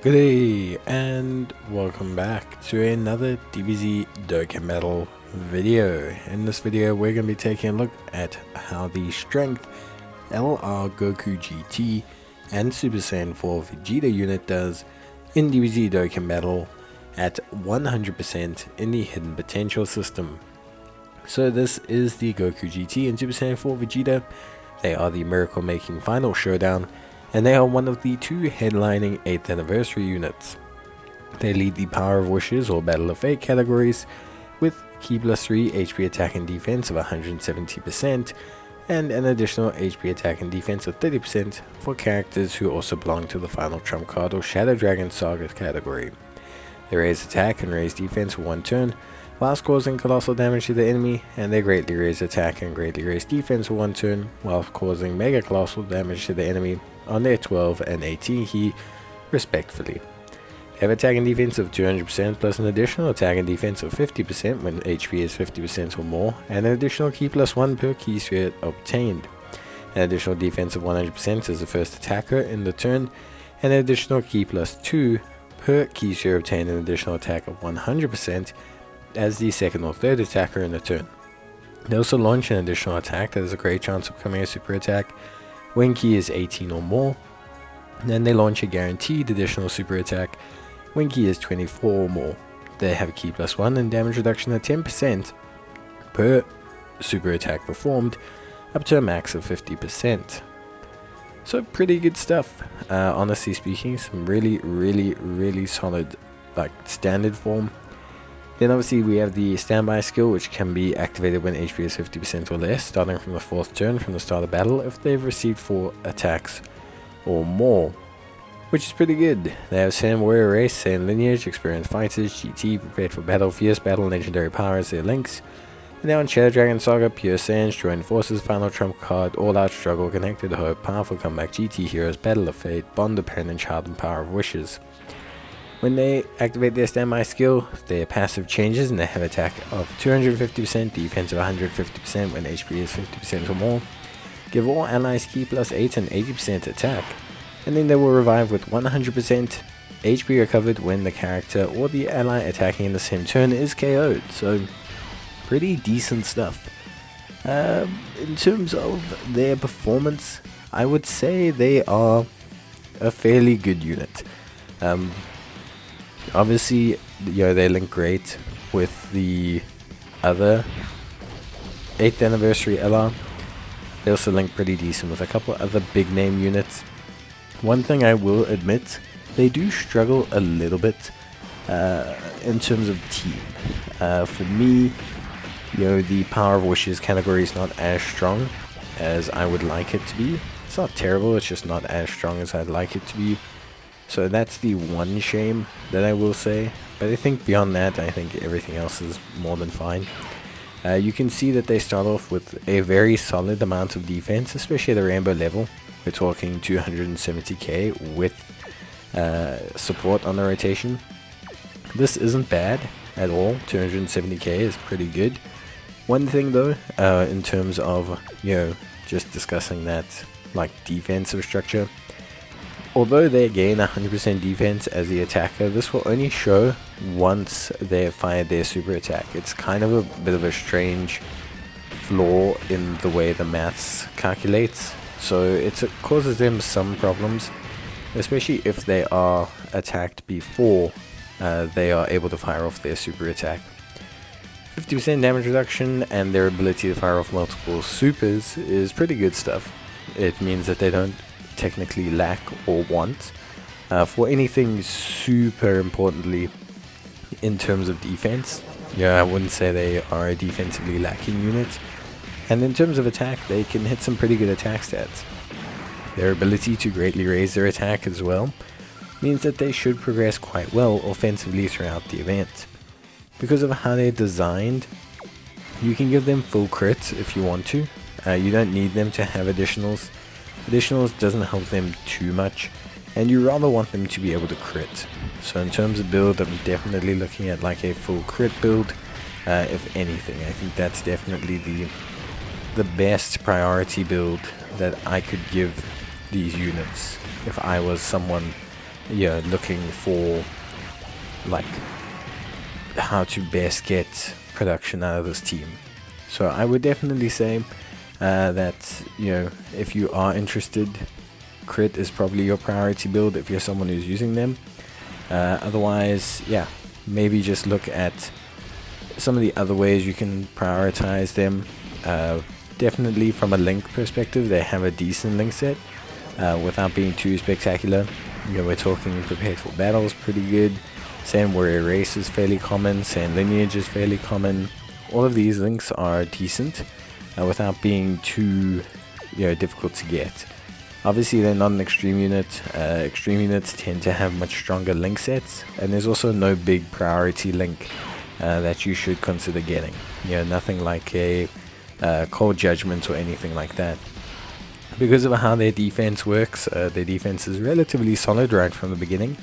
Good day and welcome back to another DBZ Dokkan Battle video. In this video we're going to be taking a look at how the Strength LR Goku GT and Super Saiyan 4 Vegeta unit does in DBZ Dokkan Battle at 100% in the Hidden Potential system. So this is the Goku GT and Super Saiyan 4 Vegeta. They are the Miracle Making Final Showdown, and they are one of the two headlining 8th anniversary units. They lead the Power of Wishes or Battle of Fate categories with Ki plus 3 HP attack and defense of 170% and an additional HP attack and defense of 30% for characters who also belong to the Final Trump Card or Shadow Dragon Saga category. They raise attack and raise defense for one turn, whilst causing colossal damage to the enemy, and they greatly raise attack and greatly raise defense for one turn, while causing mega colossal damage to the enemy on their 12 and 18 Ki, respectively. They have attack and defense of 200% plus an additional attack and defense of 50% when HP is 50% or more, and an additional Ki plus 1 per Ki sphere obtained. An additional defense of 100% as the first attacker in the turn, and an additional Ki plus 2 per Ki sphere obtained, an additional attack of 100% as the second or third attacker in the turn. They also launch an additional attack that has a great chance of becoming a super attack when Ki is 18 or more. Then they launch a guaranteed additional super attack when Ki is 24 or more. They have Ki plus 1 and damage reduction at 10% per super attack performed, up to a max of 50%. So pretty good stuff. Honestly speaking, some really solid standard form. Then obviously we have the standby skill, which can be activated when HP is 50% or less, starting from the 4th turn from the start of battle if they've received 4 attacks or more, which is pretty good. They have Saiyan Warrior Race, Saiyan Lineage, Experienced Fighters, GT, Prepared for Battle, Fierce Battle, Legendary Power as their links. And now in Shadow Dragon Saga, Pure Saiyans, Joined Forces, Final Trump Card, All Out Struggle, Connected Hope, Powerful Comeback, GT Heroes, Battle of Fate, Bond of Parent Child, and Power of Wishes. When they activate their standby skill, their passive changes and they have attack of 250%, defense of 150% when HP is 50% or more. Give all allies Ki plus 8 and 80% attack, and then they will revive with 100% HP recovered when the character or the ally attacking in the same turn is KO'd. So pretty decent stuff. In terms of their performance, I would say they are a fairly good unit. Obviously, they link great with the other 8th anniversary LR. They also link pretty decent with a couple other big name units. One thing I will admit, they do struggle a little bit in terms of team. For me, the Power of Wishes category is not as strong as I would like it to be. It's not terrible, it's just not as strong as I'd like it to be. So that's the one shame that I will say, but I think beyond that, I think everything else is more than fine. You can see that they start off with a very solid amount of defense, especially at the rainbow level. We're talking 270k with support on the rotation. This isn't bad at all. 270k is pretty good. One thing though, in terms of just discussing that defensive structure, although they gain 100% defense as the attacker, this will only show once they have fired their super attack. It's kind of a bit of a strange flaw in the way the maths calculates, so it causes them some problems, especially if they are attacked before they are able to fire off their super attack. 50% damage reduction and their ability to fire off multiple supers is pretty good stuff. It means that they don't technically lack or want for anything super importantly in terms of defense. I wouldn't say they are a defensively lacking unit, and in terms of attack they can hit some pretty good attack stats. Their ability to greatly raise their attack as well means that they should progress quite well offensively throughout the event. Because of how they're designed, you can give them full crits if you want to. You don't need them to have additionals. Additionals doesn't help them too much, and you rather want them to be able to crit. So in terms of build, I'm definitely looking at a full crit build. If anything, I think that's definitely the best priority build that I could give these units if I was someone looking for like how to best get production out of this team. So I would definitely say that if you are interested, crit is probably your priority build if you're someone who's using them. Otherwise, maybe just look at some of the other ways you can prioritize them. Definitely from a link perspective, they have a decent link set without being too spectacular. We're talking Prepared for Battle's pretty good. Sand Warrior Race is fairly common. Sand Lineage is fairly common. All of these links are decent without being too difficult to get. Obviously, they're not an extreme unit. Extreme units tend to have much stronger link sets, and there's also no big priority link that you should consider getting. Nothing like a Cold Judgment or anything like that. Because of how their defense works, their defense is relatively solid right from the beginning.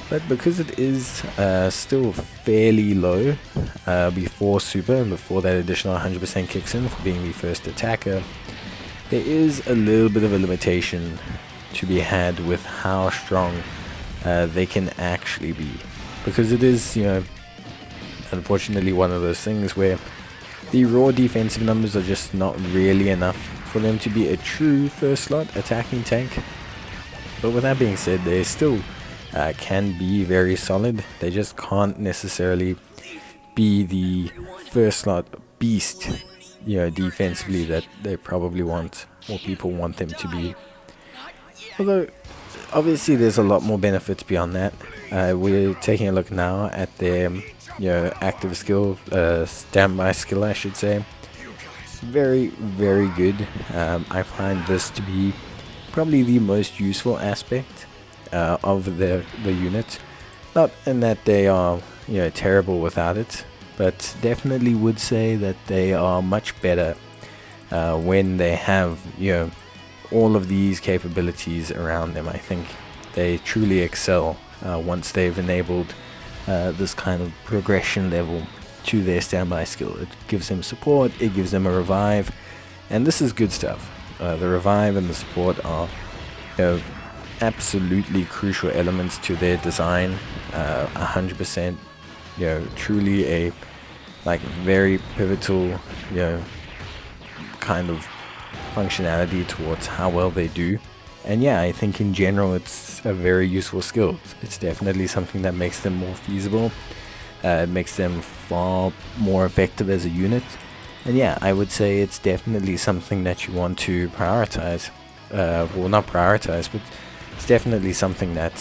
But because it is still fairly low before Super and before that additional 100% kicks in for being the first attacker, there is a little bit of a limitation to be had with how strong they can actually be. Because it is, unfortunately one of those things where the raw defensive numbers are just not really enough for them to be a true first slot attacking tank. But with that being said, they still can be very solid. They just can't necessarily be the first slot beast, defensively that they probably want, or people want them to be. Although, obviously there's a lot more benefits beyond that. We're taking a look now at their, active skill, standby skill I should say. Very, very good. I find this to be probably the most useful aspect of the unit. Not in that they are terrible without it, but definitely would say that they are much better when they have all of these capabilities around them. I think they truly excel once they've enabled this kind of progression level to their standby skill. It gives them support, it gives them a revive, and this is good stuff. The revive and the support are absolutely crucial elements to their design. 100%, truly a very pivotal kind of functionality towards how well they do. And I think in general it's a very useful skill. It's definitely something that makes them more feasible. It makes them far more effective as a unit. And I would say it's definitely something that you want to prioritize. Well, not prioritize, but it's definitely something that,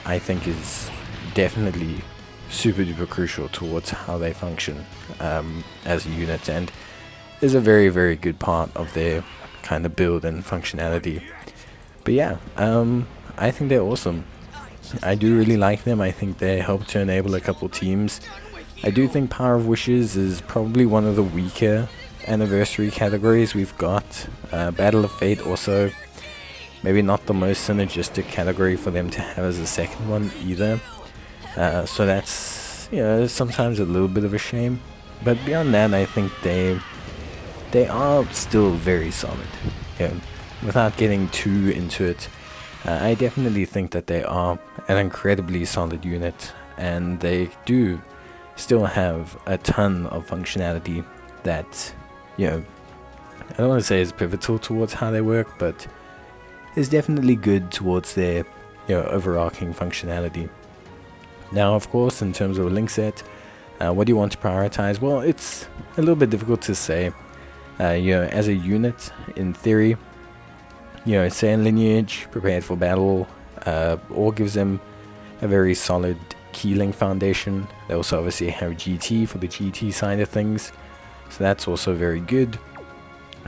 I think is definitely super duper crucial towards how they function as a unit, and is a very, very good part of their kind of build and functionality. But I think they're awesome. I do really like them. I think they help to enable a couple teams. I do think Power of Wishes is probably one of the weaker anniversary categories we've got. Battle of Fate also maybe not the most synergistic category for them to have as a second one either. So that's sometimes a little bit of a shame. But beyond that, I think they are still very solid. Without getting too into it, I definitely think that they are an incredibly solid unit, and they do still have a ton of functionality that, I don't want to say is pivotal towards how they work, but is definitely good towards their, overarching functionality. Now, of course, in terms of a link set, what do you want to prioritize? Well, it's a little bit difficult to say. As a unit, in theory, Sand Lineage, Prepared for Battle, all gives them a very solid Keeling foundation. They also obviously have GT for the GT side of things, so that's also very good.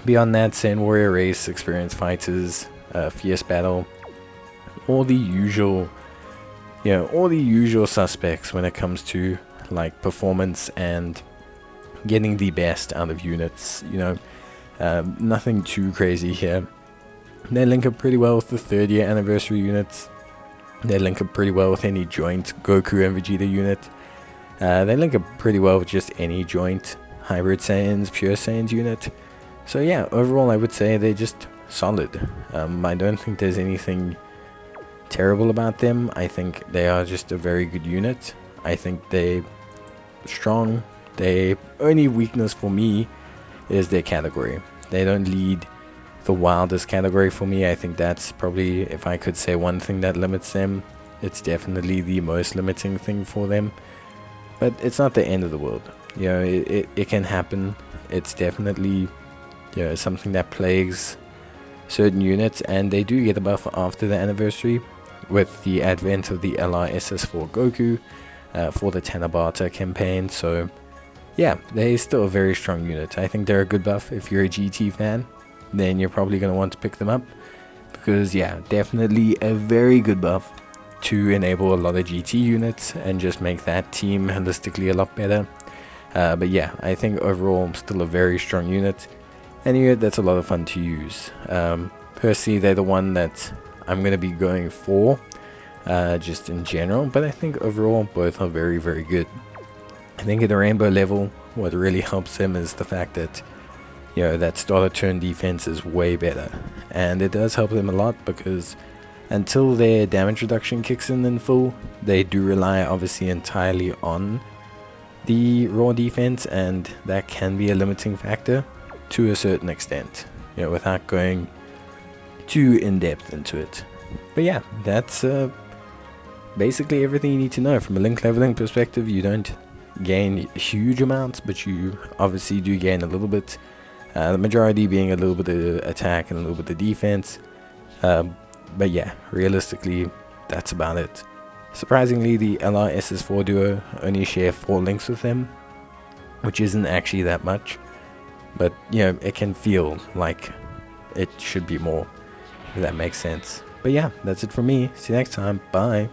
Beyond that, Sand Warrior Race, Experienced Fighters, Fierce Battle, all the usual suspects when it comes to performance and getting the best out of units. Nothing too crazy here. They link up pretty well with the 3rd year anniversary units. They link up pretty well with any joint Goku and Vegeta unit. They link up pretty well with just any joint Hybrid Saiyans, Pure Saiyans unit. So overall I would say they're just solid. I don't think there's anything terrible about them. I think they are just a very good unit. I think they're strong. Their only weakness for me is their category. They don't lead the wildest category for me. I think that's probably, if I could say one thing that limits them, it's definitely the most limiting thing for them. But it's not the end of the world. You know, it can happen. It's definitely, you know, something that plagues certain units, and they do get a buff after the anniversary with the advent of the LRSS4 Goku for the Tanabata campaign. So yeah, they're still a very strong unit. I think they're a good buff. If you're a GT fan, then you're probably going to want to pick them up, because yeah, definitely a very good buff to enable a lot of GT units and just make that team holistically a lot better. But yeah, I think overall still a very strong unit, and a unit that's a lot of fun to use. Personally, they're the one that I'm going to be going for, just in general, but I think overall both are very, very good. I think at the rainbow level, what really helps them is the fact that, you know, that starter turn defense is way better, and it does help them a lot, because until their damage reduction kicks in full, they do rely obviously entirely on the raw defense, and that can be a limiting factor to a certain extent, you know, without going too in depth into it. But yeah, that's basically everything you need to know. From a link leveling perspective, you don't gain huge amounts, but you obviously do gain a little bit, the majority being a little bit of attack and a little bit of defense. But yeah, realistically, that's about it. Surprisingly, the LRSS4 duo only share 4 links with them, which isn't actually that much, but you know, it can feel like it should be more, if that makes sense. But yeah, that's it from me. See you next time. Bye.